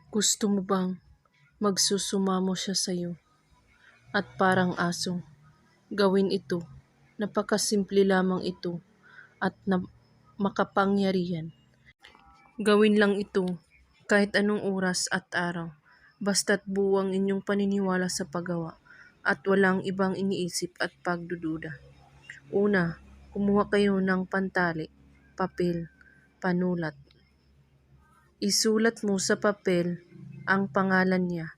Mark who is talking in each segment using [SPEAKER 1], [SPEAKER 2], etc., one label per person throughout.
[SPEAKER 1] Gusto mo bang magsusumamo siya sa'yo at parang aso? Gawin ito. Napakasimple lamang ito at makapangyarihan. Gawin lang ito kahit anong oras at araw. Basta't buwang inyong paniniwala sa paggawa at walang ibang iniisip at pagdududa. Una, kumuha kayo ng pantali, papel, panulat. Isulat mo sa papel ang pangalan niya.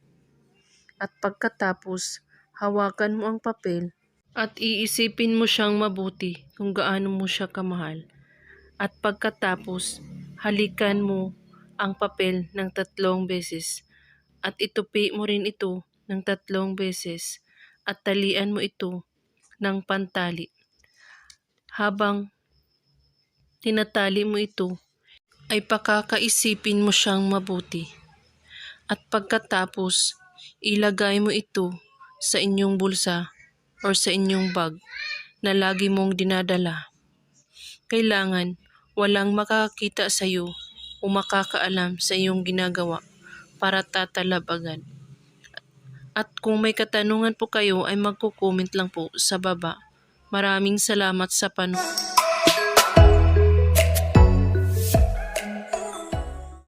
[SPEAKER 1] At pagkatapos, hawakan mo ang papel at iisipin mo siyang mabuti kung gaano mo siya kamahal. At pagkatapos, halikan mo ang papel ng 3 beses at itupi mo rin ito ng 3 beses at talian mo ito ng pantali. Habang tinatali mo ito, ay pakakaisipin mo siyang mabuti. At pagkatapos, ilagay mo ito sa inyong bulsa or sa inyong bag na lagi mong dinadala. Kailangan walang makakakita sa iyo o makakaalam sa iyong ginagawa para tatalab agad. At kung may katanungan po kayo ay magko-comment lang po sa baba. Maraming salamat sa panonood.